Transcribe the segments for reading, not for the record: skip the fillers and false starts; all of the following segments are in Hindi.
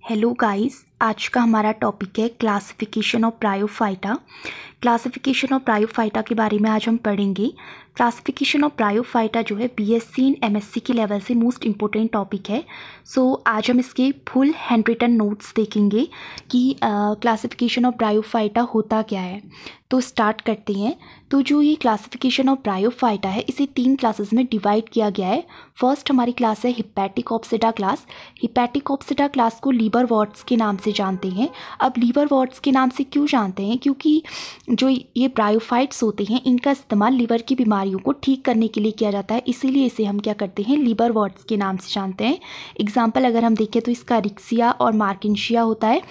हेलो गाइस, आज का हमारा टॉपिक है classification of bryophyta. Classification of bryophyta के बारे में आज हम पढ़ेंगे। क्लासिफिकेशन ऑफ ब्रायोफाइटा जो है बीएससी एंड एमएससी के लेवल से मोस्ट इम्पोर्टेंट टॉपिक है। सो आज हम इसके फुल हैंड रिटन नोट्स देखेंगे कि क्लासिफिकेशन ऑफ ब्रायोफाइटा होता क्या है। तो स्टार्ट करते हैं। तो जो ये क्लासिफिकेशन ऑफ ब्रायोफाइटा है इसे 3 क्लासेस में डिवाइड किया गया है। फर्स्ट हमारी क्लास है हिपैटिकोप्सिडा क्लास। हिपैटिकोप्सिडा क्लास को लीवरवॉर्ट्स के नाम से जानते हैं। अब लीवरवॉर्ट्स के नाम से क्यों जानते हैं? क्योंकि जो ये ब्रायोफाइट्स होते हैं इनका इस्तेमाल लीवर की बीमारियों को ठीक करने के लिए किया जाता है, इसीलिए इसे हम क्या करते हैं, लीवरवॉर्ट्स के नाम से जानते हैं। एग्जाम्पल अगर हम देखें तो इसका रिक्सिया और मार्किंशिया होता है।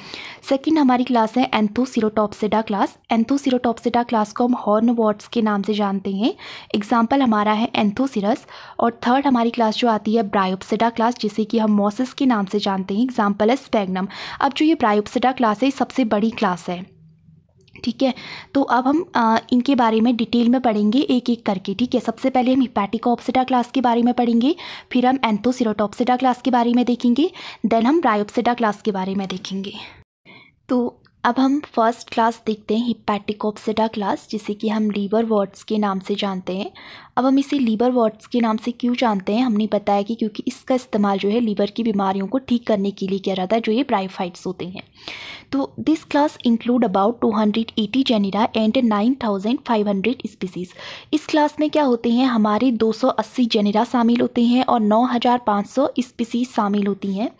सेकेंड हमारी क्लास है एंथोसिरोटॉप्सिडा क्लास। एंथोसिरोटॉप्सिडा क्लास को हम हॉर्नवॉर्ट्स के नाम से जानते हैं। एग्जाम्पल हमारा है एंथोसिरस। और थर्ड हमारी क्लास जो आती है ब्रायोप्सिडा क्लास, जिसे कि हम मॉसिस के नाम से जानते हैं। एग्जाम्पल है स्पैग्नम। अब जो ये ब्रायोप्सिडा क्लास है सबसे बड़ी क्लास है, ठीक है। तो अब हम इनके बारे में डिटेल में पढ़ेंगे एक एक करके, ठीक है। सबसे पहले हम हिपैटिकोप्सिडा क्लास के बारे में पढ़ेंगे, फिर हम एंथोसिरोटॉप्सिडा क्लास के बारे में देखेंगे, देन हम ब्रायोप्सिडा क्लास के बारे में देखेंगे। तो अब हम फर्स्ट क्लास देखते हैं, हिपैटिकोप्सिडा क्लास, जिसे कि हम लीवरवॉर्ट्स के नाम से जानते हैं। अब हम इसे लीवरवॉर्ट्स के नाम से क्यों जानते हैं, हमने बताया कि क्योंकि इसका इस्तेमाल जो है लीवर की बीमारियों को ठीक करने के लिए किया जाता है, जो ये ब्रायोफाइट्स होते हैं। तो this class include about 280 genera and 9500 species. इस क्लास में क्या होते हैं, हमारे 280 जेनिरा शामिल होते हैं और 9500 स्पीसीज शामिल होती हैं।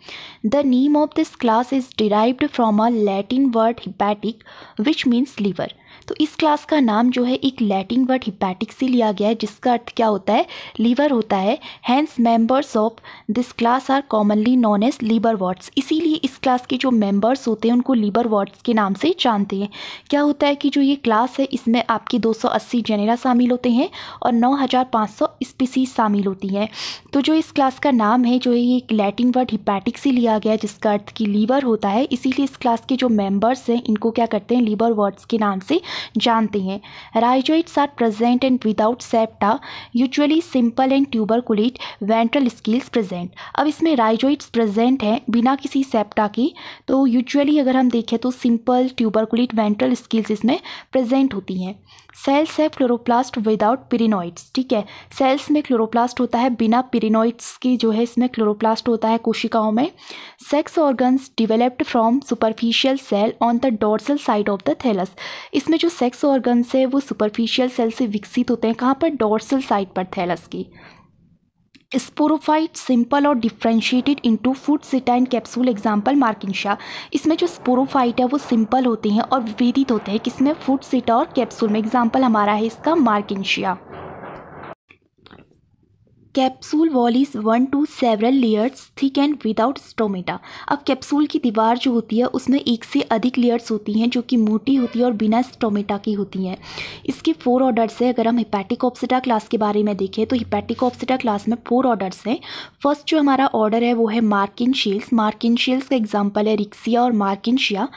The name of this class is derived from a Latin word hepatic which means liver. तो इस क्लास का नाम जो है एक लैटिन वर्ड हिपैटिक से लिया गया है, जिसका अर्थ क्या होता है, लीवर होता है। Hence members of this class are commonly known as liverworts. इसीलिए इस क्लास के जो मेंबर्स होते हैं उनको लीवरवॉर्ट्स के नाम से जानते हैं। क्या होता है कि जो ये क्लास है इसमें आपकी 280 जेनेरा शामिल होते हैं और 9500 स्पीसीज शामिल होती हैं। तो जो इस क्लास का नाम है जो ये एक लैटिन वर्ड हिपैटिक से लिया गया है, जिसका अर्थ की लीवर होता है, इसीलिए इस क्लास के जो मेंबर्स हैं इनको क्या करते हैं, लीवरवॉर्ट्स के नाम से जानते हैं। Rhizoids are present and without septa, usually simple and tuberculate ventral scales present. अब इसमें राइजोइड्स प्रेजेंट हैं बिना किसी सेप्टा के, तो यूजुअली अगर हम देखें तो सिंपल ट्यूबरकुलेट वेंट्रल स्केल्स इसमें प्रेजेंट होती हैं। सेल्स है क्लोरोप्लास्ट विदाउट पिरिनॉइड्स, ठीक है। सेल्स में क्लोरोप्लास्ट होता है, बिना पिरिनॉइड्स की जो है इसमें क्लोरोप्लास्ट होता है कोशिकाओं में। Sex organs developed from superficial cell on the dorsal side of the thallus. इसमें जो सेक्स ऑर्गन्स है वो सुपरफिशियल सेल से विकसित होते हैं, कहाँ पर, डोर्सल साइड पर थैलस की। स्पोरोफाइट सिंपल और differentiated into foot seta and capsule. Example Marchantia. इसमें जो स्पोरोफाइट है वो सिंपल होते हैं और विभेदित होते हैं किसमें, फूड सिटा और कैप्सूल में। एग्जाम्पल हमारा है इसका Marchantia. Capsule wall is 1 to several layers thick and without stomata. अब कैप्सूल की दीवार जो होती है उसमें एक से अधिक लेयर्स होती हैं जो कि मोटी होती है और बिना स्टोमेटा की होती हैं। इसके 4 ऑर्डर्स है। अगर हम हिपैटिकोप्सिडा क्लास के बारे में देखें तो हिपैटिकोप्सिडा क्लास में 4 ऑर्डर्स हैं। फर्स्ट जो हमारा ऑर्डर है वो है मार्किनशियल्स। मार्किनशियल्स का एग्जाम्पल है रिक्सिया और मार्किनशिया।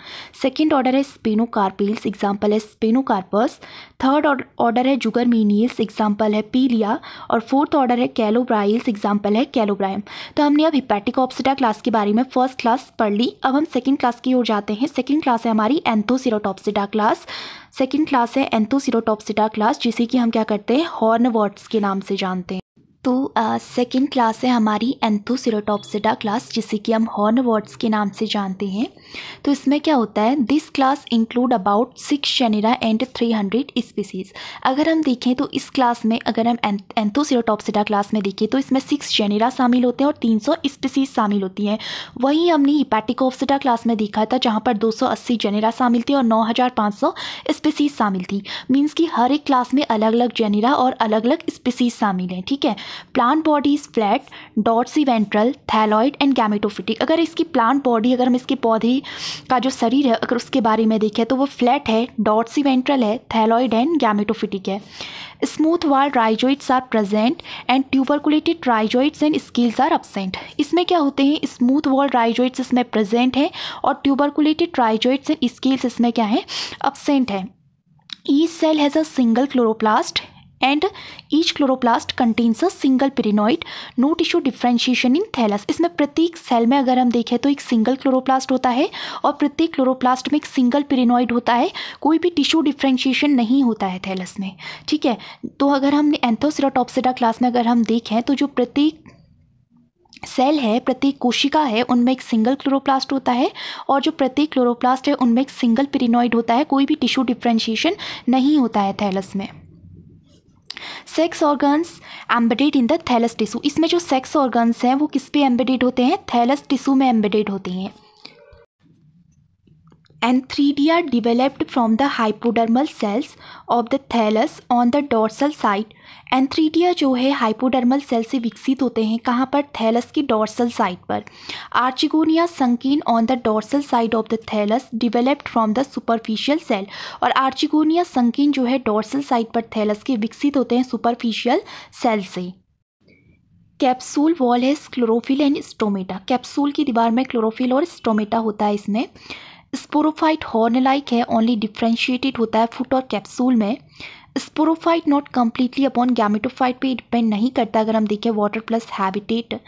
सेकेंड ऑर्डर है स्पेनोकार्पेल्स, एग्जाम्पल है स्पेनोकार्पस। थर्ड ऑर्डर है जुगरमीनियल्स, एग्जाम्पल है पीलिया। और फोर्थ ऑर्डर है कैलोब्राइल्स, एग्जाम्पल है कैलोब्राइम। तो हमने अब हिपैटिकोप्सिडा क्लास के बारे में फर्स्ट क्लास पढ़ ली। अब हम सेकंड क्लास की ओर जाते हैं। सेकंड क्लास है हमारी एंथोसिरोटॉप्सिडा क्लास। सेकंड क्लास है एंथोसिरोटॉप्सिडा क्लास, जिसे कि हम क्या करते हैं, हॉर्नवॉर्ट्स के नाम से जानते हैं। तो सेकंड क्लास है हमारी एंथोसिरोटॉप्सिडा क्लास, जिसे कि हम हॉर्नवॉर्ट्स के नाम से जानते हैं। तो इसमें क्या होता है, this class include about 6 genera and 300 species. अगर हम देखें तो इस क्लास में, अगर हम एंथोसिरोटॉप्सिडा क्लास में देखें तो इसमें 6 जेनिरा शामिल होते हैं और 300 स्पीसीज शामिल होती हैं। वहीं हमने हिपैटिकोप्सिडा क्लास में देखा था जहाँ पर 280 जेनिरा शामिल थी और 9500 स्पीसीज शामिल थी। मीन्स कि हर एक क्लास में अलग अलग जेनिरा और अलग अलग स्पीसीज शामिल हैं, ठीक है। Plant body is flat, dorsiventral, thalloid and gametophytic. अगर इसकी प्लांट बॉडी, अगर हम इसके पौधे का जो शरीर है अगर उसके बारे में देखें तो वो फ्लैट है, डॉर्सी वेंट्रल है, थैलॉइड एंड गैमेटोफिटिक है। Smooth wall rhizoids are present and tuberculated rhizoids and scales are absent. इसमें क्या होते हैं, स्मूथ वॉल राइजोइड्स इसमें प्रेजेंट है और ट्यूबरकुलेटेड राइजोइड्स एंड स्केल्स इसमें क्या है, एब्सेंट है। Each cell has a single chloroplast and each chloroplast contains a single pyrenoid, no tissue differentiation in thallus. इसमें प्रत्येक सेल में अगर हम देखें तो एक सिंगल क्लोरोप्लास्ट होता है और प्रत्येक क्लोरोप्लास्ट में एक सिंगल पिरिनॉइड होता है, कोई भी टिश्यू डिफ्रेंशिएशन नहीं होता है थैलस में, ठीक है। तो अगर हमने एंथोसिराटोप्सिडा क्लास में अगर हम देखें तो जो प्रत्येक सेल है, प्रत्येक कोशिका है, उनमें एक सिंगल क्लोरोप्लास्ट होता है और जो प्रत्येक क्लोरोप्लास्ट है उनमें एक सिंगल पिरिनॉइड होता है, कोई भी टिश्यू डिफ्रेंशिएशन नहीं होता है थैलस में। Sex organs embedded in the thallus tissue. इसमें जो सेक्स ऑर्गन्स हैं वो किस पे एम्बेडेड होते हैं? थैलस टिश्यू में एम्बेडेड होते हैं। Antheridia developed from the hypodermal cells of the thallus on the dorsal side। Antheridia जो है हाइपोडर्मल सेल से विकसित होते हैं, कहाँ पर? थैलस की डोर्सल साइड पर। Archegonia sunken on the dorsal side of the thallus developed from the superficial cell. और आर्चिगोनिया संकीन जो है डोर्सल साइड पर थैलस के विकसित होते हैं सुपरफिशियल सेल से। कैप्सूल वॉल है क्लोरोफिल एंड स्टोमेटा। कैप्सूल की दीवार में क्लोरोफिल और स्टोमेटा होता है इसमें। स्पोरोफाइट हॉर्न लाइक है, ओनली डिफ्रेंशिएटेड होता है फुट और कैप्सूल में। Sporophyte not completely upon gametophyte पे डिपेंड नहीं करता। अगर हम देखें वाटर प्लस हैबिटेट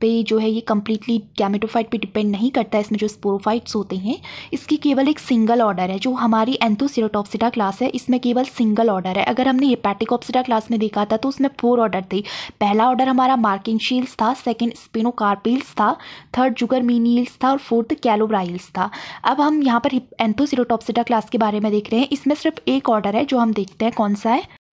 पे जो है ये कम्प्लीटली गैमेटोफाइट पे डिपेंड नहीं करता है। इसमें जो स्पोरोफाइट्स होते हैं इसकी केवल एक सिंगल ऑर्डर है। जो हमारी एंथोसिराटोप्सिडा क्लास है इसमें केवल सिंगल ऑर्डर है। अगर हमने हेपेटिकोप्सिडा क्लास में देखा था तो उसमें 4 ऑर्डर थे। पहला ऑर्डर हमारा मार्किंगशील्स था, सेकंड स्पिनोकार्पिल्स था, थर्ड जुगरमीनियल्स था और फोर्थ कैलोब्राइल्स था। अब हम यहाँ पर एंथोसिराटोप्सिडा क्लास के बारे में देख रहे हैं। इसमें सिर्फ एक ऑर्डर है जो हम देखते हैं, कौन सा है?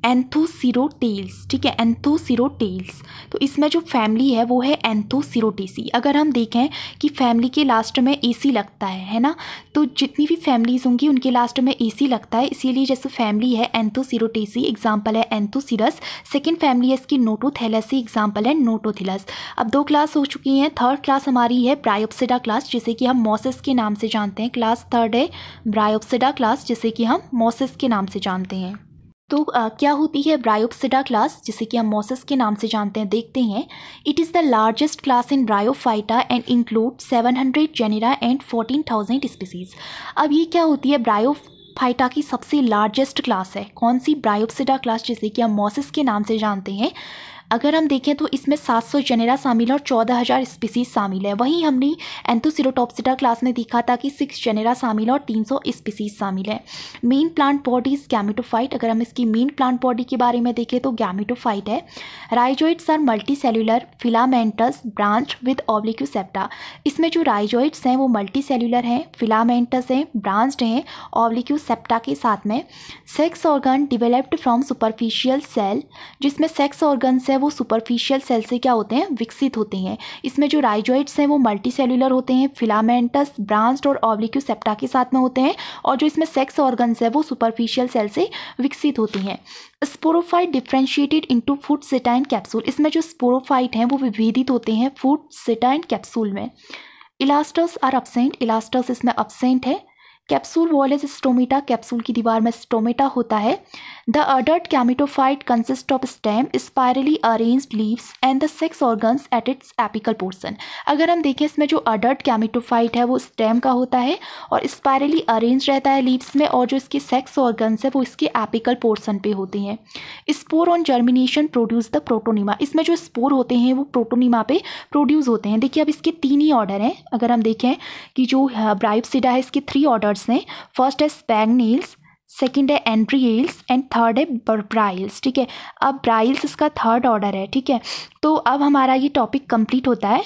एंथोसिरोटेल्स, ठीक है, एंथोसिरोटेल्स। तो इसमें जो फैमिली है वो है एंथोसिरोटेसी। अगर हम देखें कि फैमिली के लास्ट में एसी लगता है ना, तो जितनी भी फैमिलीज होंगी उनके लास्ट में एसी लगता है, इसीलिए जैसे फैमिली है एंथोसिरोटेसी, एग्जाम्पल है एंथोसिरस। सेकेंड फैमिली है इसकी नोटोथैलेसी, एग्जाम्पल है नोटोथिलस। अब 2 क्लास हो चुकी हैं। थर्ड क्लास हमारी है ब्रायोप्सिडा क्लास, जिसे कि हम मॉसेस के नाम से जानते हैं। क्लास थर्ड है ब्रायोप्सिडा क्लास, जिसे कि हम मॉसेस के नाम से जानते हैं। तो क्या होती है ब्रायोप्सिडा क्लास, जिसे कि हम मॉसेस के नाम से जानते हैं? देखते हैं। It is the largest class in bryophyta and include 700 genera and 14,000 species. अब ये क्या होती है? ब्रायोफाइटा की सबसे लार्जेस्ट क्लास है। कौन सी? ब्रायोप्सिडा क्लास, जिसे कि हम मॉसेस के नाम से जानते हैं। अगर हम देखें तो इसमें 700 जेनेरा शामिल है और 14,000 स्पीसीज शामिल है। वहीं हमने एंथोसिरोटोप्सिडा क्लास में देखा था कि 6 जेनेरा शामिल है और 300 स्पीसीज शामिल है। Main plant body is gametophyte. अगर हम इसकी मेन प्लांट बॉडी के बारे में देखें तो गैमेटोफाइट है। Rhizoids are multicellular filamentous branch with oblique septa. इसमें जो राइजोइड्स हैं वो मल्टी सेल्यूलर हैं, फिलामेंटस हैं, ब्रांच्ड हैं ऑब्लिक्यू सेप्टा के साथ में। Sex organ developed from superficial cell, जिसमें सेक्स ऑर्गन्स है वो सुपरफिशियल सेल से क्या होते हैं? विकसित होते हैं। इसमें जो राइजोइड्स हैं वो मल्टी सेल्यूलर होते हैं, फिलामेंटस, ब्रांच्ड और ऑब्लिक्यू सेप्टा के साथ में होते हैं। और जो इसमें सेक्स ऑर्गन्स है वो सुपरफिशियल सेल से विकसित होते हैं। Sporophyte differentiated into foot seta and capsule. इसमें जो स्पोरोफाइट हैं वो विभेदित होते हैं फूड सिटा एंड कैप्सूल में। इलास्टर्स आर अब्सेंट। इलास्टर्स इसमें अब्सेंट है। Capsule wall is stomata. Capsule की दीवार में स्टोमेटा होता है। The adult gametophyte consist of stem, spirally arranged leaves and the sex organs at its apical portion. अगर हम देखें इसमें जो अडल्ट गैमेटोफाइट है वो स्टेम का होता है और स्पायरली अरेंज रहता है लीव्स में, और जो इसके सेक्स ऑर्गन्स है वो इसके एपिकल पोर्शन पे होते हैं। Spore on germination produce the protonema. इसमें जो स्पोर होते हैं वो प्रोटोनिमा पे प्रोड्यूस होते हैं। देखिए अब इसके 3 ही ऑर्डर हैं। अगर हम देखें कि जो ब्रायोप्सिडा है इसके 3 ऑर्डर्स हैं। फर्स्ट है स्पैगनेल्स, सेकंड है एंड्रियल्स एंड थर्ड है ब्राइल्स, ठीक है। अब ब्राइल्स इसका 3rd ऑर्डर है, ठीक है। तो अब हमारा ये टॉपिक कंप्लीट होता है।